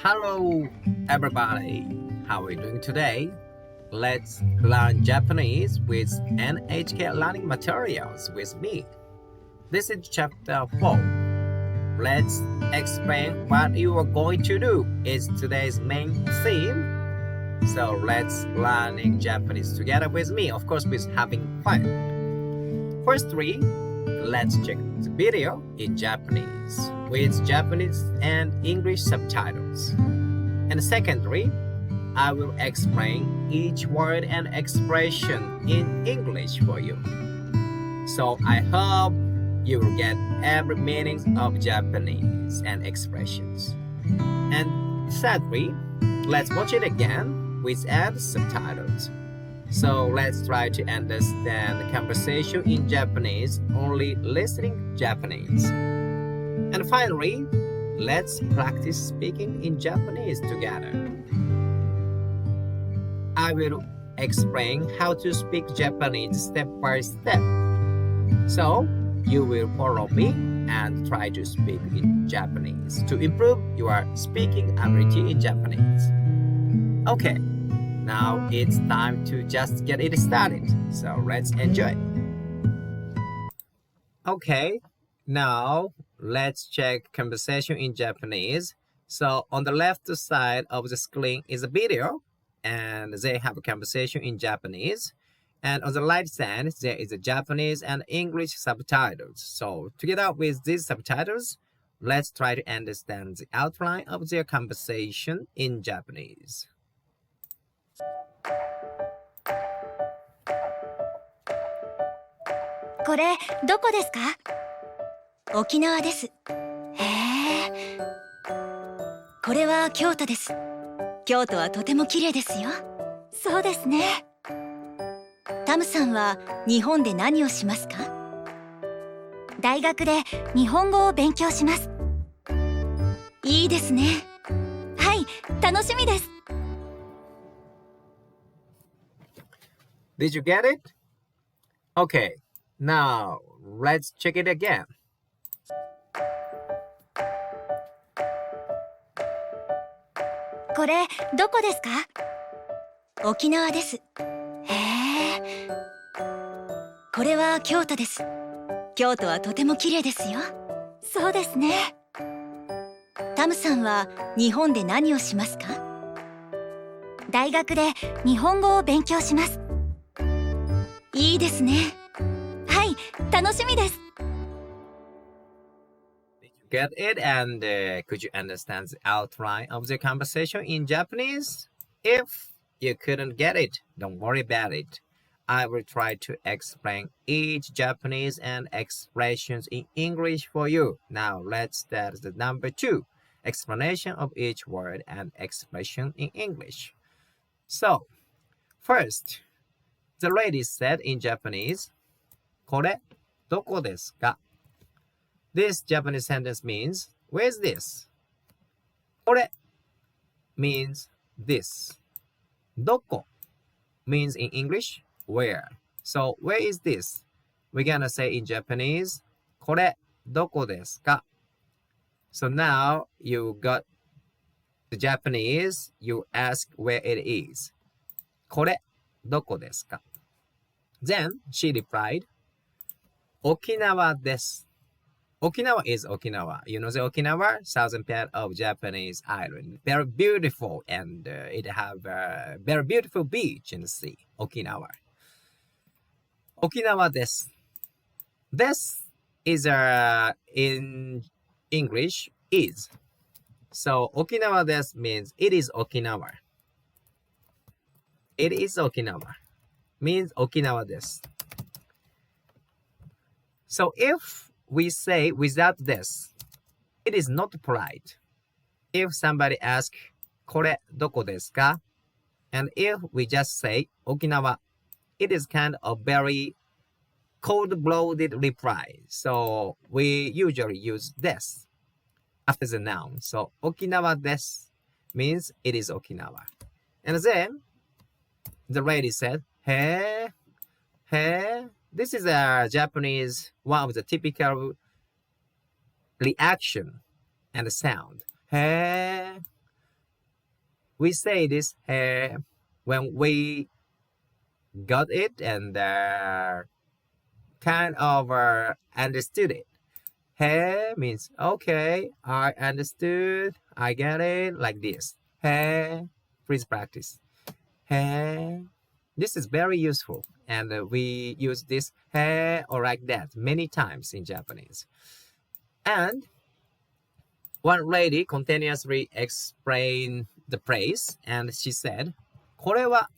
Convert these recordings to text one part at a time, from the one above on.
Hello, everybody. How are you doing today? Let's learn Japanese with NHK learning materials with me. This is chapter 4. Let's explain what you are going to do is today's main theme. So let's learning Japanese together with me, of course, with having fun. Firstly, let's check the video in Japanese with Japanese and English subtitles. And secondly, I will explain each word and expression in English for you. So I hope you will get every meaning of Japanese and expressions. And thirdly, let's watch it again with add subtitles. So let's try to understand the conversation in Japanese, only listening Japanese. And finally, let's practice speaking in Japanese together. I will explain how to speak Japanese step by step. So you will follow me and try to speak in Japanese to improve your speaking ability in Japanese. Okay. Now it's time to just get it started. So let's enjoy. Okay, now let's check conversation in Japanese. So on the left side of the screen is a video and they have a conversation in Japanese. And on the right side, there is a Japanese and English subtitles. So together with these subtitles, let's try to understand the outline of their conversation in Japanese. これどこですか？沖縄です。へえ。これは京都です。京都はとても綺麗ですよ。そうですね。タムさんは日本で何をしますか？大学で日本語を勉強します。いいですね。はい、楽しみです。Did you get it? Okay. Now, let's check it again. これどこですか？沖縄です。へえ。これは京都です。京都はとても綺麗ですよ。そうですね。タムさんは日本で何をしますか？大学で日本語を勉強します。いいですね。はい、楽しみです。Did you get it? And could you understand the outline of the conversation in Japanese? If you couldn't get it, don't worry about it. I will try to explain each Japanese and expressions in English for you. Now let's start the number 2, explanation of each word and expression in English. So, first, the lady said in Japanese, これどこですか? This Japanese sentence means, where's this? これ means this. どこ means in English, where. So, where is this? We're gonna say in Japanese, これどこですか? So now you got the Japanese, you ask where it is. これどこですか? Then she replied, 沖縄です。Okinawa is Okinawa. You know the Okinawa, southern part of Japanese island. Very beautiful, and it have a very beautiful beach in the sea. Okinawa. Okinawa desu. This is in English is. So Okinawa desu means it is Okinawa. It is Okinawa. Means Okinawa desu. So if we say without this, it is not polite. If somebody asks, これどこですか? And if we just say Okinawa, it is kind of very cold-blooded reply. So we usually use this after the noun. So Okinawa desu means it is Okinawa. And then the lady said, へえ. This is a Japanese, one of the typical reaction and sound. へえ. we say this when we got it and kind of understood it. Hey means okay, I understood, I get it, like this. Hey, please practice. Hey, this is very useful, and we use this hey or like that many times in Japanese. And one lady continuously explained the praise, and she said, これは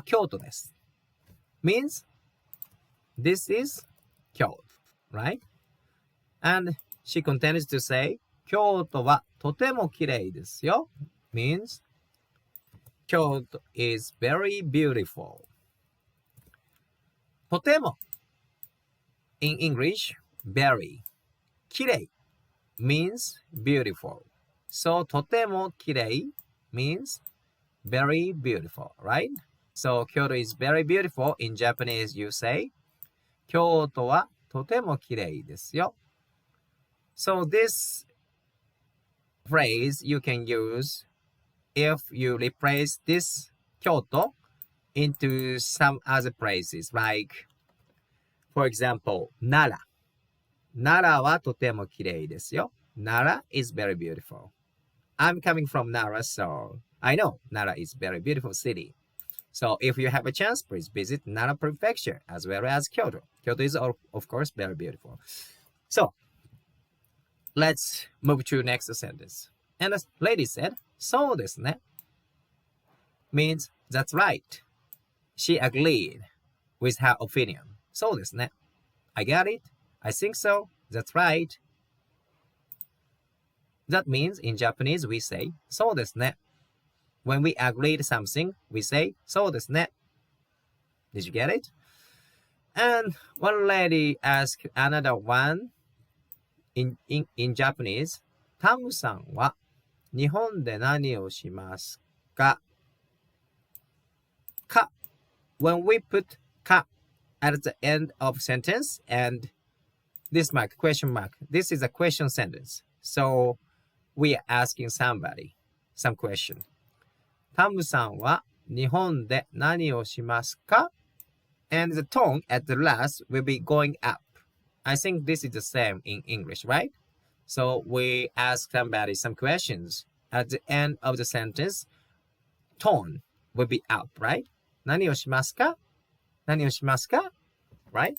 京都です means this is Kyoto, right? And she continues to say, 京都はとても綺麗ですよ means Kyoto is very beautiful. とても in English, very. 綺麗 means beautiful. So とても綺麗 means very beautiful, right? So Kyoto is very beautiful. In Japanese, you say 京都はとても綺麗ですよ. So this phrase you can use if you replace this Kyoto into some other places, like, for example, Nara. Nara はとても綺麗ですよ. Nara is very beautiful. I'm coming from Nara, so I know Nara is very beautiful city. So if you have a chance, please visit Nara Prefecture as well as Kyoto. Kyoto is, of course, very beautiful. So let's move to next sentence. And the lady said, そうですね means that's right. She agreed with her opinion. そうですね I got it. I think so. That's right. That means in Japanese we say そうですね When we agreed something, we say そうですね Did you get it? And one lady asked another one in Japanese, タムさんは日本で何をしますか? Ka. When we put ka at the end of sentence and this mark, question mark, this is a question sentence. So we are asking somebody some question. タムさんは日本で何をしますか? And the tone at the last will be going up. I think this is the same in English, right? So we ask somebody some questions. At the end of the sentence, tone will be up, right? 何をしますか? 何をしますか? Right?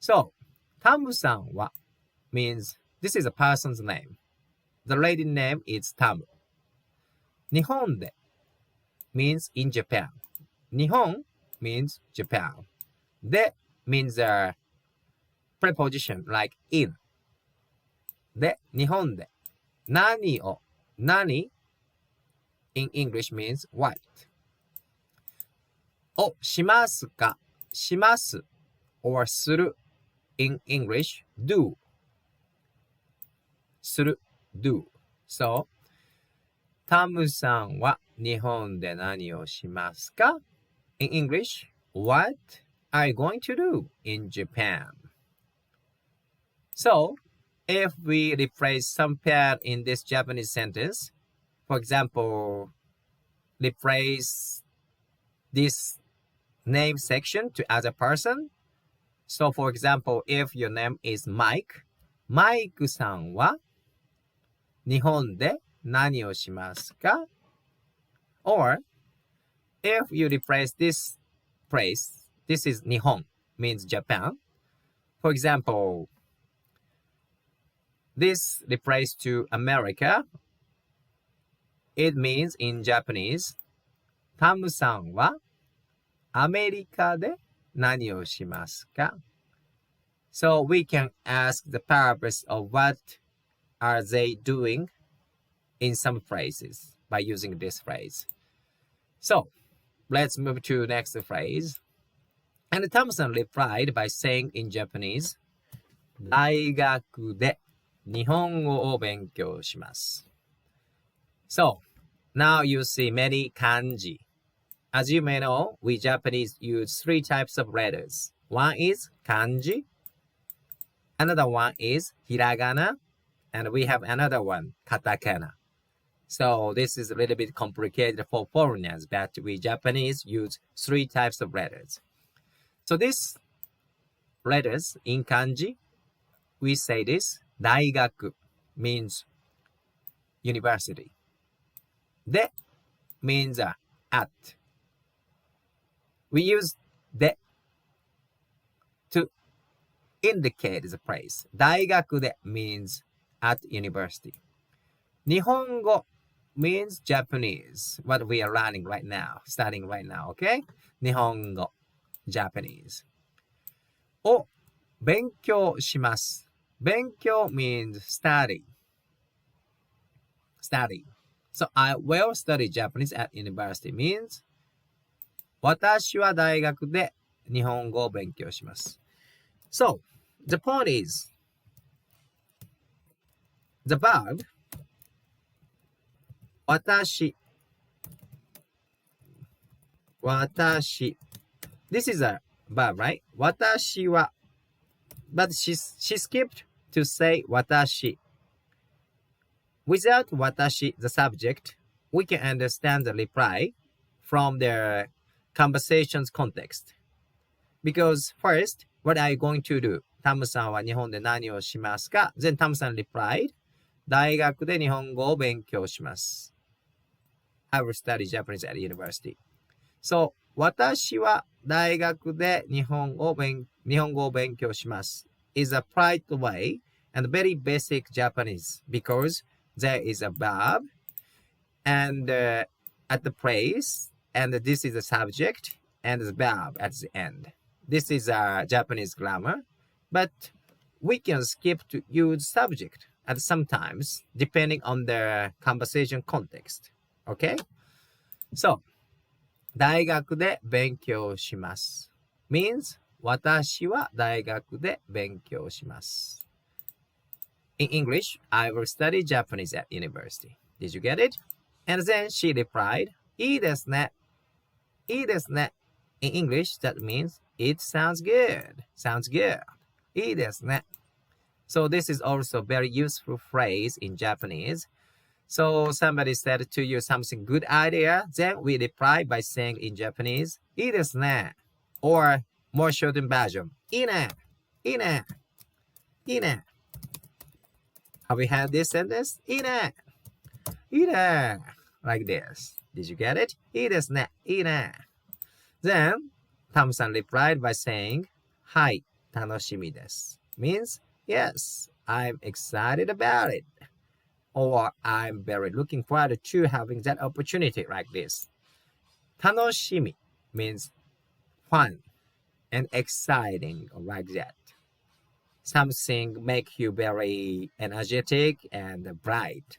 So, タムさんは means this is a person's name. The lady name is Tamu. 日本で means in Japan. 日本 means Japan. で means a preposition like in. で、日本で何を何 in English means what. をしますかします or する in English do. する do. So, タムさんは日本で何をしますか? In English, what are you going to do in Japan? So, if we rephrase some pair in this Japanese sentence, for example, rephrase this name section to other person. So, for example, if your name is Mike, マイクさんは日本で何をしますか? Or, if you replace this phrase, this is 日本 means Japan. For example, this replace to America. It means in Japanese, タムさんはアメリカで何をしますか? So we can ask the purpose of what are they doing in some phrases by using this phrase. So let's move to next phrase. And Thompson replied by saying in Japanese, 大学で日本語を勉強します. So now you see many kanji. As you may know, we Japanese use three types of letters. One is kanji, another one is hiragana, and we have another one, katakana. So this is a little bit complicated for foreigners, but we Japanese use 3 types of letters. So these letters in kanji, we say this, 大学 means university. De means at. We use de to indicate the place. 大学で means at university. 日本語 means Japanese, what we are learning right now, studying right now, okay? 日本語 Japanese. を勉強します。勉強 means study. Study. So I will study Japanese at university means 私は大学で日本語を勉強します。So, the point is, the verb 私 This is a verb, right? 私は But she skipped to say 私 Without 私, the subject, we can understand the reply from the conversation's context. Because first, what are you going to do? タムさんは日本で何をしますか? Then タムさん replied, 大学で日本語を勉強します。I will study Japanese at university. So, 私は大学で日本語を勉強します is a polite way and very basic Japanese because there is a verb and at the place, and this is the subject and the verb at the end. This is a Japanese grammar, but we can skip to use subject at sometimes depending on the conversation context. Okay? So, 大学で勉強します means 私は大学で勉強します。In English, I will study Japanese at university. Did you get it? And then she replied, いいですね。いいですね。In English, that means it sounds good. Sounds good. いいですね。So this is also a very useful phrase in Japanese. So somebody said to you something good idea, then we reply by saying in Japanese, いいですね. Or more shortened version, いいね。いいね。いいね。Have we had this sentence? いいね。いいね。Like this. Did you get it? いいですね。いいね。Then, Tam-san replied by saying, はい、楽しみです。Means, yes, I'm excited about it. Or I'm very looking forward to having that opportunity like this. 楽しみ means fun and exciting like that. Something make you very energetic and bright.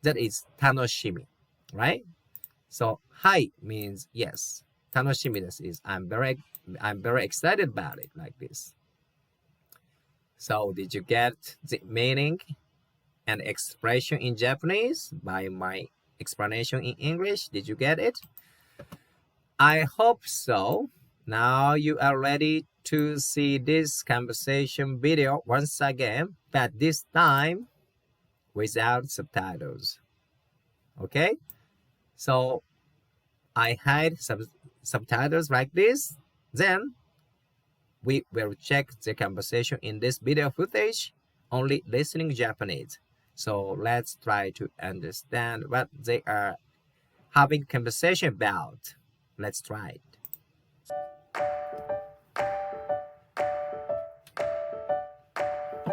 That is 楽しみ, right? So, はい means yes. 楽しみです is I'm very excited about it like this. So, did you get the meaning and expression in Japanese by my explanation in English? Did you get it? I hope so. Now you are ready to see this conversation video once again, but this time without subtitles. Okay? So I hide subtitles like this. Then we will check the conversation in this video footage, only listening Japanese. So let's try to understand what they are having conversation about. Let's try it.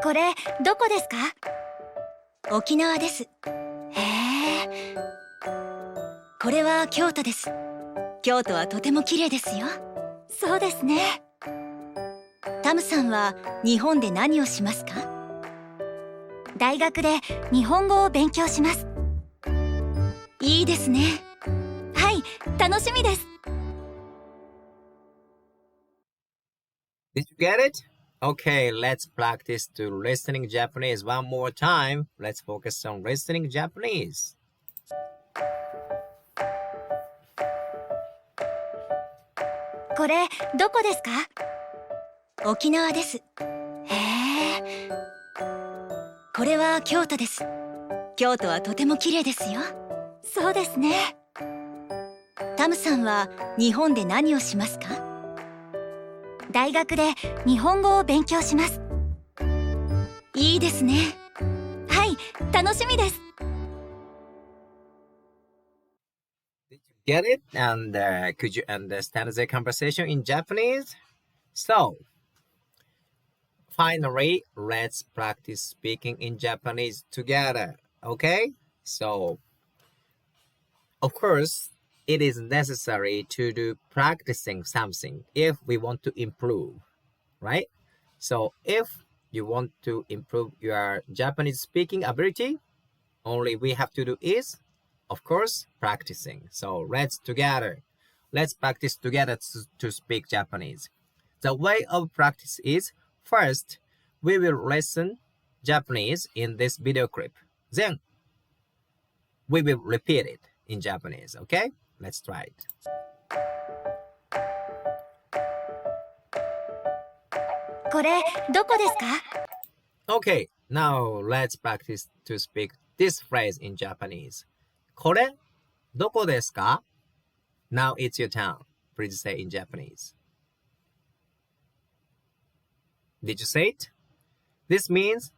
これどこですか？沖縄です。へえ。これは京都です。京都はとても綺麗ですよ。そうですね。タムさんは日本で何をしますか？大学で日本語を勉強します。いいですね。はい、楽しみです。Did you get it? Okay, let's practice to listening Japanese one more time. Let's focus on listening Japanese. これどこですか？沖縄です。へえ。これは京都です。京都はとても綺麗ですよ。そうですね。タムさんは日本で何をしますか？大学で日本語を勉強します。いいですね。はい、楽しみです。Did you get it? And could you understand the conversation in Japanese? So, finally, let's practice speaking in Japanese together. Okay? So, of course, it is necessary to do practicing something if we want to improve, right? So, if you want to improve your Japanese speaking ability, only we have to do is, of course, practicing. So let's practice together to speak Japanese. The way of practice is, first, we will listen Japanese in this video clip. Then we will repeat it in Japanese, okay? Let's try it. これどこですか？ Okay, now let's practice to speak this phrase in Japanese. これどこですか? Now it's your turn. Please say in Japanese. Did you say it? This means,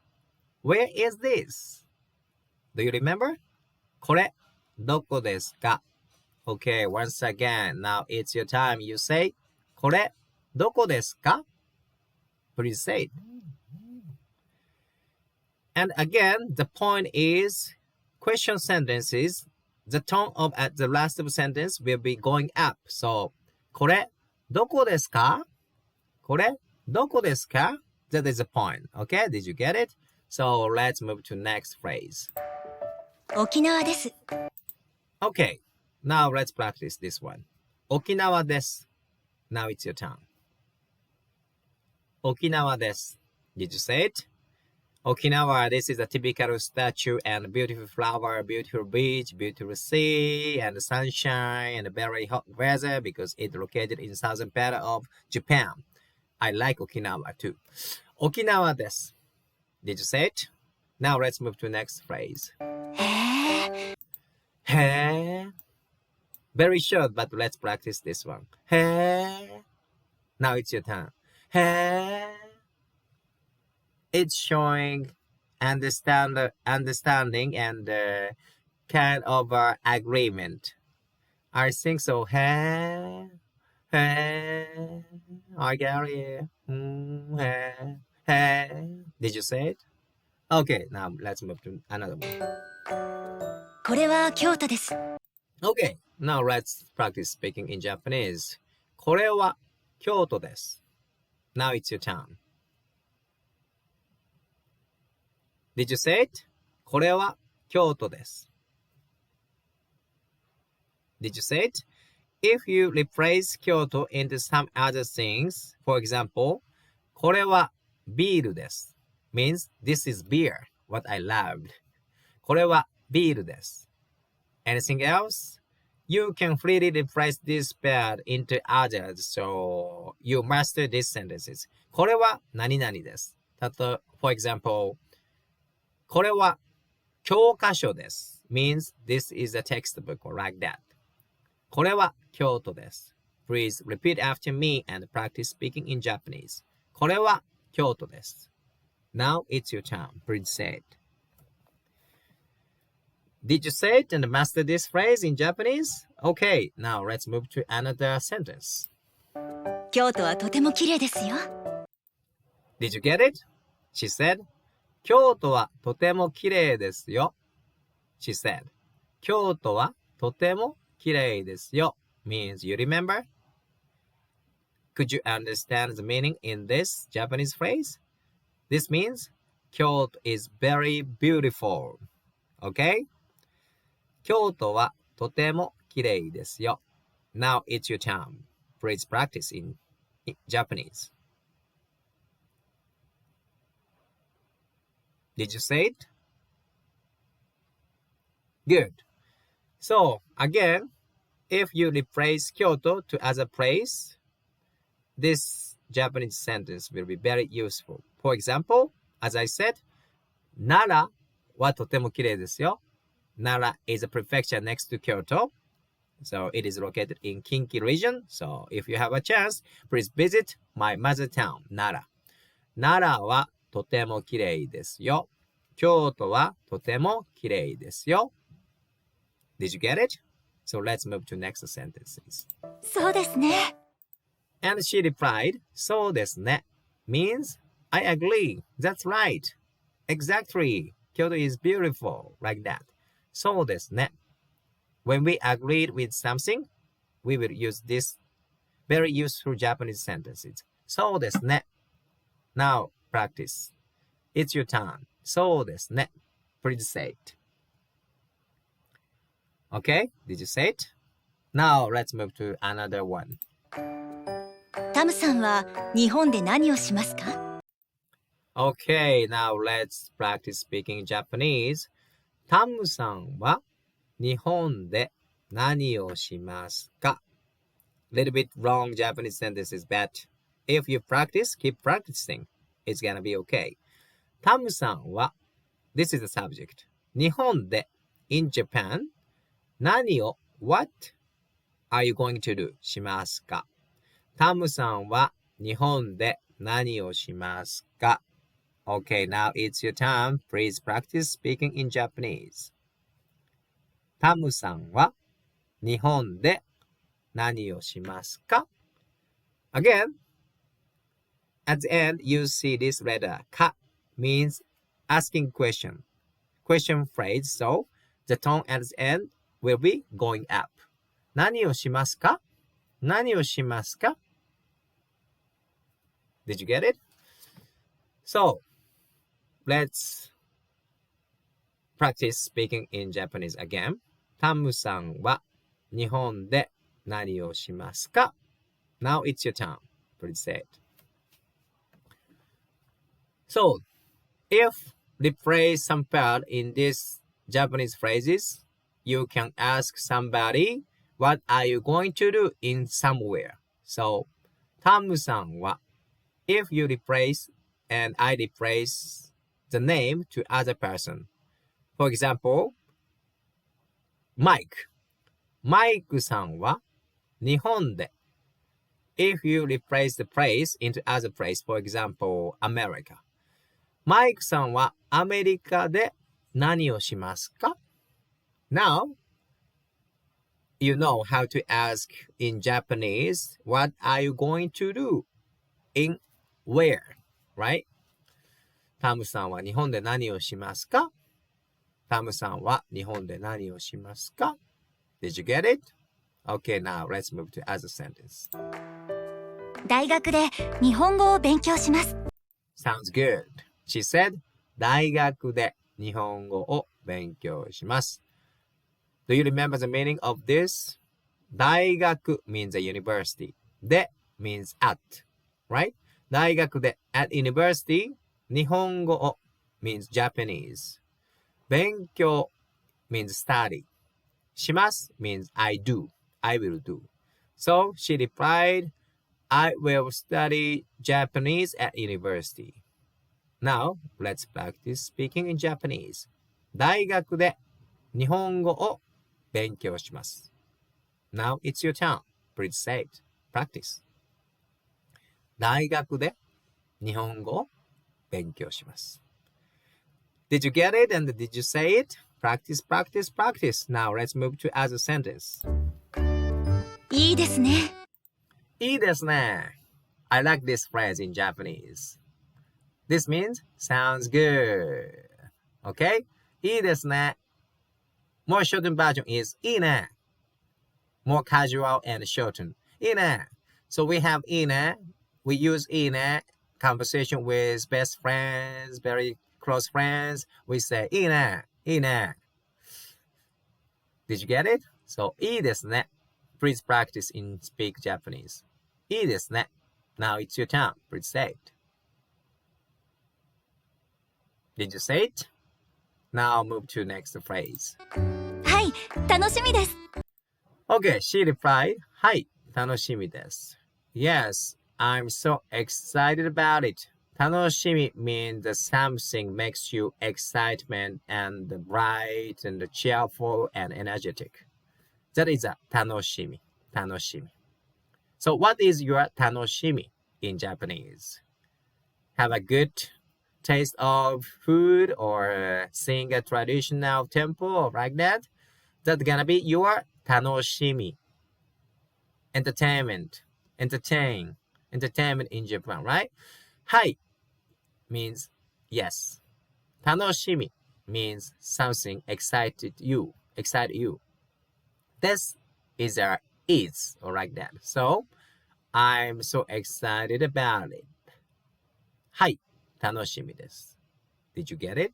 where is this? Do you remember? これどこですか? Okay, once again, now it's your time. You say, これどこですか? Please say it. And again, the point is, question sentences, the tone of at the last of sentence will be going up. So, これどこですか? これどこですか? That is the point. Okay, did you get it? So, let's move to next phrase. 沖縄です。 Okay, now let's practice this one. 沖縄です. Now it's your turn. 沖縄です. Did you say it? Okinawa, this is a typical statue and beautiful flower, beautiful beach, beautiful sea, and sunshine, and very hot weather because it's located in southern part of Japan. I like Okinawa too. Okinawa desu. Did you say it? Now let's move to the next phrase. へえ。 He. Very short, but let's practice this one. He. Now it's your turn. He. It's showing understanding and kind of agreement. I think so. Hey, hey, I get it. Hey, hey. Did you say it? Okay, now let's move to another one. これは京都です。 Okay, now let's practice speaking in Japanese. これは京都です. Now it's your turn. Did you say it? これは京都です. Did you say it? If you replace Kyoto into some other things, for example, これはビールです means this is beer, what I loved. これはビールです. Anything else? You can freely replace this paired into others, so you master these sentences. これは何々です. For example, これは教科書です means this is a textbook or like that. これは京都です. Please repeat after me and practice speaking in Japanese. これは京都です. Now it's your turn. Please say it. Did you say it and master this phrase in Japanese? Okay, now let's move to another sentence. 京都はとても綺麗ですよ。 Did you get it? She said, 京都はとても綺麗ですよ. She said, 京都はとても綺麗ですよ means you remember? Could you understand the meaning in this Japanese phrase? This means Kyoto is very beautiful. Okay? 京都はとても綺麗ですよ. Now it's your turn. Please practice in Japanese. Did you say it? Good. So, again, if you replace Kyoto to other place, this Japanese sentence will be very useful. For example, as I said, Nara はとても綺麗ですよ。Nara is a prefecture next to Kyoto. So it is located in Kinki region. So if you have a chance, please visit my mother town, Nara. Nara はとても綺麗ですよ。京都はとても綺麗ですよ。Did you get it? So let's move to next sentences. そうですね。And she replied, そうですね means I agree. That's right. Exactly. Kyoto is beautiful. Like that. そうですね When we agreed with something, we will use this very useful Japanese sentences. そうですね Now practice. It's your turn. そうですね Please say it. Okay? Did you say it? Now let's move to another one. タムさんは日本で何をしますか？ Okay, now let's practice speaking Japanese. タムさんは日本で何をしますか? Little bit wrong Japanese sentences, but if you practice, keep practicing. It's gonna be okay. タムさんは This is the subject. 日本で in Japan 何を What are you going to do? しますか? タムさんは日本で何をしますか? Okay, now it's your turn. Please practice speaking in Japanese. タムさんは日本で何をしますか? Again, at the end, you see this letter か means asking question. Question phrase, so the tone at the end will be going up. 何をしますか? 何をしますか? Did you get it? So, let's practice speaking in Japanese again. タムさんは日本で何をしますか? Now it's your turn. Please say it. So, if replace some part in these Japanese phrases, you can ask somebody, what are you going to do in somewhere? So, タムさんは if you replace and I replace the name to other person. For example, Mike. マイクさんは日本で if you replace the place into other place, for example, America. マイクさんはアメリカで何をしますか? Now, you know how to ask in Japanese, what are you going to do in where, right? タムさんは日本で何をしますか? タムさんは日本で何をしますか? Did you get it? Okay, now let's move to other sentence. 大学で日本語を勉強します。 Sounds good. She said, 大学で日本語を勉強します. Do you remember the meaning of this? 大学 means a university. で means at, right? 大学で at university, 日本語を means Japanese. 勉強 means study. します means I do. I will do. So she replied, I will study Japanese at university. Now, let's practice speaking in Japanese. 大学で日本語を勉強します. Now, it's your turn. Please say it. Practice. 大学で日本語を勉強します. Did you get it and did you say it? Practice, practice, practice. Now, let's move to other sentence. いいですね。いいですね. I like this phrase in Japanese. This means sounds good. Okay? いいですね. More shortened version is いいね. More casual and shortened. いいね. So we have いいね. We use いいね. Conversation with best friends, very close friends. We say いいね. いいね. Did you get it? So いいですね. Please practice in speak Japanese. いいですね. Now it's your turn. Please say it. Did you say it? Now move to next phrase. はい、楽しみです。 Okay, she replied, はい、楽しみです. Yes, I'm so excited about it. Tanoshimi means that something makes you excitement and bright and cheerful and energetic. That is a tanoshimi. Tanoshimi. So what is your tanoshimi in Japanese? Have a good taste of food or sing a traditional temple or like that? That's gonna be your tanoshimi. Entertainment. Entertainment in Japan, right? Hai means yes. Tanoshimi means something excite you. This is a is or like that. So I'm so excited about it. はい、楽しみです。Did you get it?